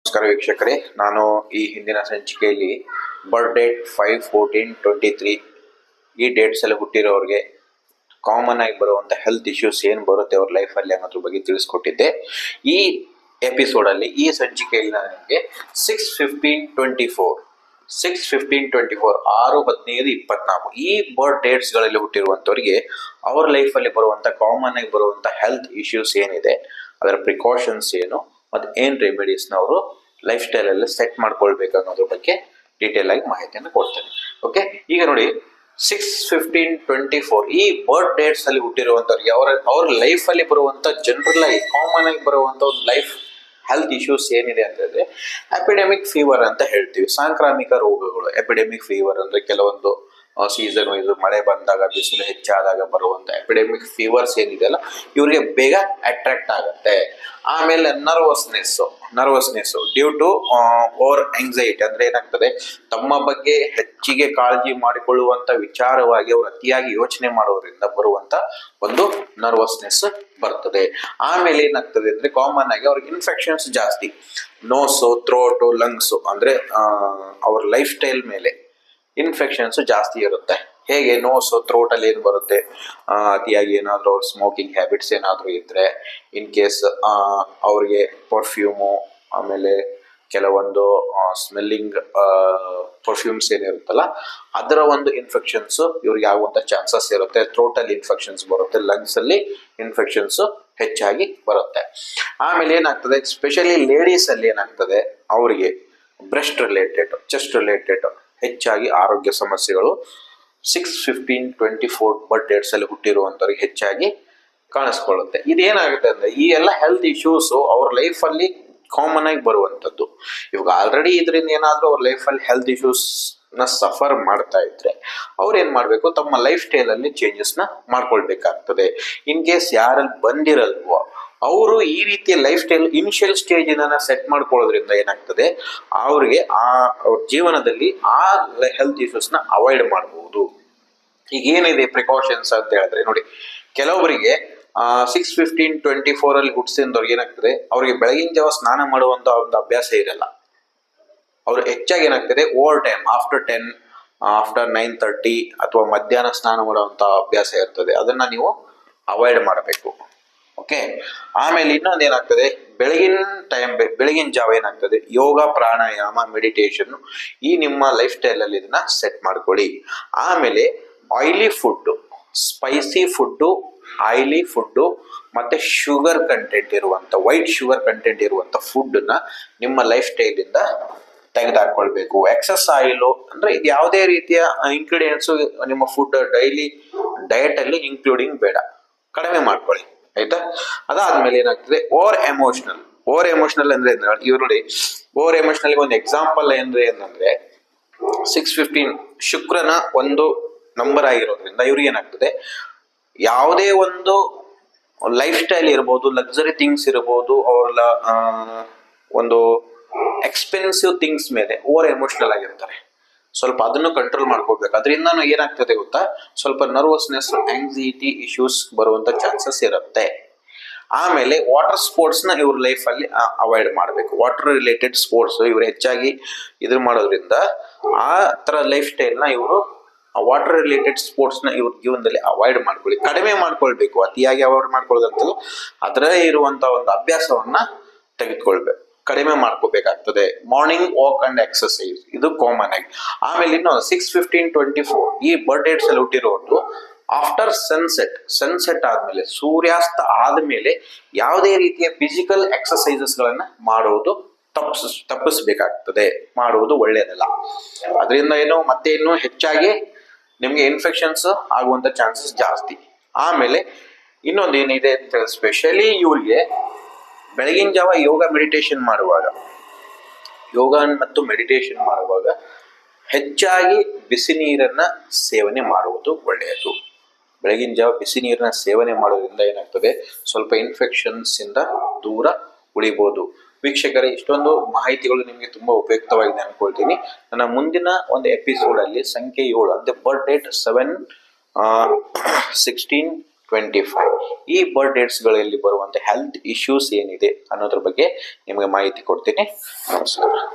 ನಮಸ್ಕಾರ ವೀಕ್ಷಕರೇ, ನಾನು ಈ ಹಿಂದಿನ ಸಂಚಿಕೆಯಲ್ಲಿ ಬರ್ತ್ ಡೇಟ್ 5/14/23 ಈ ಡೇಟ್ಸ್ ಅಲ್ಲಿ ಹುಟ್ಟಿರೋರಿಗೆ ಕಾಮನ್ ಆಗಿ ಬರುವಂಥ ಹೆಲ್ತ್ ಇಶ್ಯೂಸ್ ಏನು ಬರುತ್ತೆ ಅವ್ರ ಲೈಫಲ್ಲಿ ಅನ್ನೋದ್ರ ಬಗ್ಗೆ ತಿಳಿಸ್ಕೊಟ್ಟಿದ್ದೆ. ಈ ಎಪಿಸೋಡಲ್ಲಿ ಈ ಸಂಚಿಕೆಯಲ್ಲಿ ನನಗೆ 6/15/24 6/15/24 ಈ ಬರ್ತ್ ಡೇಟ್ಸ್ಗಳಲ್ಲಿ ಹುಟ್ಟಿರುವಂಥವ್ರಿಗೆ ಅವ್ರ ಲೈಫಲ್ಲಿ ಬರುವಂಥ ಕಾಮನ್ ಆಗಿ ಬರುವಂಥ ಹೆಲ್ತ್ ಇಶ್ಯೂಸ್ ಏನಿದೆ, ಅದರ ಪ್ರಿಕಾಷನ್ಸ್ ಏನು ಮತ್ತು ಏನು ರೆಮಿಡೀಸ್ನ ಅವರು ಲೈಫ್ ಸ್ಟೈಲಲ್ಲಿ ಸೆಟ್ ಮಾಡ್ಕೊಳ್ಬೇಕು ಅನ್ನೋದ್ರ ಬಗ್ಗೆ ಡೀಟೇಲ್ ಆಗಿ ಮಾಹಿತಿಯನ್ನು ಕೊಡ್ತೇನೆ. ಓಕೆ, ಈಗ ನೋಡಿ 6/15/24 ಈ ಬರ್ತ್ ಡೇಟ್ಸ್ ಅಲ್ಲಿ ಹುಟ್ಟಿರುವಂಥವ್ರಿಗೆ ಅವ್ರ ಲೈಫಲ್ಲಿ ಬರುವಂಥ ಜನರಲ್ ಆಗಿ ಕಾಮನ್ ಆಗಿ ಬರುವಂಥ ಒಂದು ಲೈಫ್ ಹೆಲ್ತ್ ಇಶ್ಯೂಸ್ ಏನಿದೆ ಅಂತಂದ್ರೆ ಎಪಿಡೆಮಿಕ್ ಫೀವರ್ ಅಂತ ಹೇಳ್ತೀವಿ. ಸಾಂಕ್ರಾಮಿಕ ರೋಗಗಳು. ಎಪಿಡೆಮಿಕ್ ಫೀವರ್ ಅಂದ್ರೆ ಕೆಲವೊಂದು ಸೀಸನ್ ಇದು ಮಳೆ ಬಂದಾಗ ಬಿಸಿಲು ಹೆಚ್ಚಾದಾಗ ಬರುವಂತ ಎಪಿಡೆಮಿಕ್ ಫೀವರ್ಸ್ ಏನಿದೆಯಲ್ಲ ಇವ್ರಿಗೆ ಬೇಗ ಅಟ್ರಾಕ್ಟ್ ಆಗುತ್ತೆ. ಆಮೇಲೆ nervousness due to over anxiety ಅಂದ್ರೆ ಏನಾಗ್ತದೆ, ತಮ್ಮ ಬಗ್ಗೆ ಹೆಚ್ಚಿಗೆ ಕಾಳಜಿ ಮಾಡಿಕೊಳ್ಳುವಂತ ವಿಚಾರವಾಗಿ ಅವರು ಅತಿಯಾಗಿ ಯೋಚನೆ ಮಾಡೋದ್ರಿಂದ ಬರುವಂತ ಒಂದು ನರ್ವಸ್ನೆಸ್ ಬರ್ತದೆ. ಆಮೇಲೆ ಏನಾಗ್ತದೆ ಅಂದ್ರೆ ಕಾಮನ್ ಆಗಿ ಅವ್ರಿಗೆ ಇನ್ಫೆಕ್ಷನ್ಸ್ ಜಾಸ್ತಿ, ನೋಸು, ಥ್ರೋಟು, ಲಂಗ್ಸು ಅಂದ್ರೆ ಅವ್ರ ಲೈಫ್ ಸ್ಟೈಲ್ ಮೇಲೆ ಇನ್ಫೆಕ್ಷನ್ಸ್ ಜಾಸ್ತಿ ಇರುತ್ತೆ. ಹೇಗೆ ನೋಸು, ಥ್ರೋಟ್ ಅಲ್ಲಿ ಏನು ಬರುತ್ತೆ, ಅತಿಯಾಗಿ ಏನಾದರೂ ಅವ್ರ ಸ್ಮೋಕಿಂಗ್ ಹ್ಯಾಬಿಟ್ಸ್ ಏನಾದರೂ ಇದ್ರೆ, ಇನ್ ಕೇಸ್ ಅವ್ರಿಗೆ ಪರ್ಫ್ಯೂಮು, ಆಮೇಲೆ ಕೆಲವೊಂದು ಸ್ಮೆಲ್ಲಿಂಗ್ ಪರ್ಫ್ಯೂಮ್ಸ್ ಏನಿರುತ್ತಲ್ಲ ಅದರ ಒಂದು ಇನ್ಫೆಕ್ಷನ್ಸ್ ಇವ್ರಿಗೆ ಆಗುವಂತ ಚಾನ್ಸಸ್ ಇರುತ್ತೆ. ಥ್ರೋಟ್ ಅಲ್ಲಿ ಇನ್ಫೆಕ್ಷನ್ಸ್ ಬರುತ್ತೆ, ಲಂಗ್ಸ್ ಅಲ್ಲಿ ಇನ್ಫೆಕ್ಷನ್ಸ್ ಹೆಚ್ಚಾಗಿ ಬರುತ್ತೆ. ಆಮೇಲೆ ಏನಾಗ್ತದೆ, ಸ್ಪೆಷಲಿ ಲೇಡೀಸ್ ಅಲ್ಲಿ ಏನಾಗ್ತದೆ, ಅವರಿಗೆ ಬ್ರೆಸ್ಟ್ ರಿಲೇಟೆಡ್, ಚೆಸ್ಟ್ ರಿಲೇಟೆಡ್ ಹೆಚ್ಚಾಗಿ ಆರೋಗ್ಯ ಸಮಸ್ಯೆಗಳು 6/15/24 ಬರ್ತ್ ಡೇಟ್ಸ್ ಅಲ್ಲಿ ಹುಟ್ಟಿರುವಂತವ್ರಿಗೆ ಹೆಚ್ಚಾಗಿ ಕಾಣಿಸ್ಕೊಳ್ಳುತ್ತೆ. ಇದೇನಾಗುತ್ತೆ ಅಂದ್ರೆ ಈ ಎಲ್ಲ ಹೆಲ್ತ್ ಇಶ್ಯೂಸ್ ಅವ್ರ ಲೈಫ್ ಅಲ್ಲಿ ಕಾಮನ್ ಆಗಿ ಬರುವಂತದ್ದು. ಇವಾಗ ಆಲ್ರೆಡಿ ಇದರಿಂದ ಏನಾದ್ರೂ ಅವ್ರ ಲೈಫ್ ಅಲ್ಲಿ ಹೆಲ್ತ್ ಇಶ್ಯೂಸ್ ನ ಸಫರ್ ಮಾಡ್ತಾ ಇದ್ರೆ ಅವ್ರು ಏನ್ ಮಾಡ್ಬೇಕು, ತಮ್ಮ ಲೈಫ್ ಸ್ಟೈಲ್ ಅಲ್ಲಿ ಚೇಂಜಸ್ ನ ಮಾಡ್ಕೊಳ್ಬೇಕಾಗ್ತದೆ. ಇನ್ ಕೇಸ್ ಯಾರಲ್ಲಿ ಬಂದಿರಲ್ವೋ ಅವರು ಈ ರೀತಿಯ lifestyle initial stage set ಮಾಡ್ಕೊಳ್ಳೋದ್ರಿಂದ ಏನಾಗ್ತದೆ, ಅವ್ರಿಗೆ ಅವ್ರ ಜೀವನದಲ್ಲಿ ಆ ಹೆಲ್ತ್ ಇಶ್ಯೂಸ್ ನ ಅವಾಯ್ಡ್ ಮಾಡಬಹುದು. ಈಗ ಏನಿದೆ ಪ್ರಿಕಾಷನ್ಸ್ ಅಂತ ಹೇಳಿದ್ರೆ ನೋಡಿ, ಕೆಲವರಿಗೆ 6/15/24 ಅಲ್ಲಿ ಹುಟ್ಟಿಸಿದವ್ರಿಗೆ ಏನಾಗ್ತದೆ, ಅವ್ರಿಗೆ ಬೆಳಗಿನ ಜಾವ ಸ್ನಾನ ಮಾಡುವಂತ ಒಂದು ಅಭ್ಯಾಸ ಇರಲ್ಲ. ಅವ್ರು ಹೆಚ್ಚಾಗಿ ಏನಾಗ್ತದೆ, ಓವರ್ ಟೈಮ್ ಆಫ್ಟರ್ 9:30 ಅಥವಾ ಮಧ್ಯಾಹ್ನ ಸ್ನಾನ ಮಾಡುವಂತ ಅಭ್ಯಾಸ ಇರ್ತದೆ. ಅದನ್ನ ನೀವು ಅವಾಯ್ಡ್ ಮಾಡಬೇಕು. ಓಕೆ, ಆಮೇಲೆ ಇನ್ನೊಂದು ಏನಾಗ್ತದೆ, ಬೆಳಗಿನ ಜಾವ ಏನಾಗ್ತದೆ, ಯೋಗ, ಪ್ರಾಣಾಯಾಮ, ಮೆಡಿಟೇಷನ್ ಈ ನಿಮ್ಮ ಲೈಫ್ ಸ್ಟೈಲ್ ಅಲ್ಲಿ ಇದನ್ನ ಸೆಟ್ ಮಾಡ್ಕೊಳ್ಳಿ. ಆಮೇಲೆ oily food, spicy food, oily food ಮತ್ತೆ ಶುಗರ್ ಕಂಟೆಂಟ್ ಇರುವಂತ, ವೈಟ್ ಶುಗರ್ ಕಂಟೆಂಟ್ ಇರುವಂತ ಫುಡ್ ನ ನಿಮ್ಮ ಲೈಫ್ ಸ್ಟೈಲ್ ಇಂದ ತೆಗೆದುಹಾಕೊಳ್ಬೇಕು. ಎಕ್ಸಸ್ ಆಯಿಲು ಅಂದ್ರೆ ಇದು ಯಾವುದೇ ರೀತಿಯ ಇಂಗ್ರೀಡಿಯೆಂಟ್ಸ್ ನಿಮ್ಮ ಫುಡ್ ಡೈಲಿ ಡಯಟ್ ಅಲ್ಲಿ ಇನ್ಕ್ಲೂಡಿಂಗ್ ಬೇಡ, ಕಡಿಮೆ ಮಾಡ್ಕೊಳ್ಳಿ, ಆಯ್ತಾ. ಅದಾದ್ಮೇಲೆ ಏನಾಗ್ತದೆ, ಓವರ್ ಎಮೋಷನಲ್ ಅಂದ್ರೆ ಇವ್ರು ನೋಡಿ, ಓವರ್ ಎಮೋಷನಲ್ ಒಂದು ಎಕ್ಸಾಂಪಲ್ ಏನಂದ್ರೆ 6/15 ಶುಕ್ರನ ಒಂದು ನಂಬರ್ ಆಗಿರೋದ್ರಿಂದ ಇವ್ರಿಗೆ ಏನಾಗ್ತದೆ, ಯಾವುದೇ ಒಂದು ಲೈಫ್ ಸ್ಟೈಲ್ ಇರ್ಬೋದು, ಲಕ್ಸರಿ ಥಿಂಗ್ಸ್ ಇರ್ಬೋದು, ಅವರ ಒಂದು ಎಕ್ಸ್ಪೆನ್ಸಿವ್ ಥಿಂಗ್ಸ್ ಮೇಲೆ ಓವರ್ ಎಮೋಷನಲ್ ಆಗಿರ್ತಾರೆ. ಸ್ವಲ್ಪ ಅದನ್ನು ಕಂಟ್ರೋಲ್ ಮಾಡ್ಕೊಳ್ಬೇಕು. ಅದರಿಂದ ಏನಾಗ್ತದೆ ಗೊತ್ತಾ, ಸ್ವಲ್ಪ ನರ್ವಸ್ನೆಸ್, ಆಂಗ್ಸೈಟಿ ಇಶ್ಯೂಸ್ ಬರುವಂತ ಚಾನ್ಸಸ್ ಇರುತ್ತೆ. ಆಮೇಲೆ ವಾಟರ್ ಸ್ಪೋರ್ಟ್ಸ್ ನ ಇವ್ರ ಲೈಫ್ ಅಲ್ಲಿ ಅವಾಯ್ಡ್ ಮಾಡಬೇಕು. ವಾಟರ್ ರಿಲೇಟೆಡ್ ಸ್ಪೋರ್ಟ್ಸ್ ಇವ್ರು ಹೆಚ್ಚಾಗಿ ಇದ್ರ ಮಾಡೋದ್ರಿಂದ ಆ ತರ ಲೈಫ್ ಸ್ಟೈಲ್ ನ ಇವರು ವಾಟರ್ ರಿಲೇಟೆಡ್ ಸ್ಪೋರ್ಟ್ಸ್ ನ ಇವ್ರ ಜೀವನದಲ್ಲಿ ಅವಾಯ್ಡ್ ಮಾಡ್ಕೊಳ್ಳಿ, ಕಡಿಮೆ ಮಾಡ್ಕೊಳ್ಬೇಕು. ಅತಿಯಾಗಿ ಅವಾಯ್ಡ್ ಮಾಡ್ಕೊಳ್ಳೋದಂತೂ ಅದರಲ್ಲೇ ಇರುವಂತ ಒಂದು ಅಭ್ಯಾಸವನ್ನ ತೆಗೆದುಕೊಳ್ಬೇಕು, ಕಡಿಮೆ ಮಾಡ್ಕೋಬೇಕಾಗ್ತದೆ. ಮಾರ್ನಿಂಗ್ ವಾಕ್ ಅಂಡ್ ಎಕ್ಸರ್ಸೈಸ್ ಇದು ಕಾಮನ್ ಆಗಿ. ಆಮೇಲೆ ಇನ್ನು 6/15/24 ಈ ಬರ್ತ್ ಡೇಟ್ಸ್ ಅಲ್ಲಿ ಹುಟ್ಟಿರೋದು ಆಫ್ಟರ್ ಸನ್ಸೆಟ್ ಆದ್ಮೇಲೆ, ಸೂರ್ಯಾಸ್ತ ಆದ್ಮೇಲೆ ಯಾವುದೇ ರೀತಿಯ ಫಿಸಿಕಲ್ ಎಕ್ಸರ್ಸೈಸಸ್ ಗಳನ್ನ ಮಾಡುವುದು ತಪ್ಪಿಸಬೇಕಾಗ್ತದೆ. ಮಾಡುವುದು ಒಳ್ಳೆಯದಲ್ಲ. ಅದರಿಂದ ಇನ್ನೂ ಹೆಚ್ಚಾಗಿ ನಿಮ್ಗೆ ಇನ್ಫೆಕ್ಷನ್ಸ್ ಆಗುವಂತ ಚಾನ್ಸಸ್ ಜಾಸ್ತಿ. ಆಮೇಲೆ ಇನ್ನೊಂದು ಏನಿದೆ ಅಂತ ಹೇಳಿ, ಸ್ಪೆಷಲಿ ಇವ್ರಿಗೆ ಬೆಳಗಿನ ಜಾವ ಯೋಗ ಮತ್ತು ಮೆಡಿಟೇಷನ್ ಮಾಡುವಾಗ ಹೆಚ್ಚಾಗಿ ಬಿಸಿ ನೀರನ್ನ ಸೇವನೆ ಮಾಡುವುದು ಒಳ್ಳೆಯದು. ಬೆಳಗಿನ ಜಾವ ಬಿಸಿ ನೀರನ್ನ ಸೇವನೆ ಮಾಡೋದ್ರಿಂದ ಏನಾಗ್ತದೆ, ಸ್ವಲ್ಪ ಇನ್ಫೆಕ್ಷನ್ಸ್ ಇಂದ ದೂರ ಉಳಿಬಹುದು. ವೀಕ್ಷಕರೇ, ಇಷ್ಟೊಂದು ಮಾಹಿತಿಗಳು ನಿಮಗೆ ತುಂಬಾ ಉಪಯುಕ್ತವಾಗಿದೆ ಅನ್ಕೊಳ್ತೀನಿ. ನನ್ನ ಮುಂದಿನ ಒಂದು ಎಪಿಸೋಡ್ ಅಲ್ಲಿ ಸಂಖ್ಯೆ 7 ಅಂದ್ರೆ ಬರ್ತ್ ಡೇಟ್ 7/16 25. ಈ ಬರ್ತ್ ಡೇಟ್ಸ್ಗಳಲ್ಲಿ ಬರುವಂಥ ಹೆಲ್ತ್ ಇಶ್ಯೂಸ್ ಏನಿದೆ ಅನ್ನೋದ್ರ ಬಗ್ಗೆ ನಿಮಗೆ ಮಾಹಿತಿ ಕೊಡ್ತೀನಿ. ನಮಸ್ಕಾರ.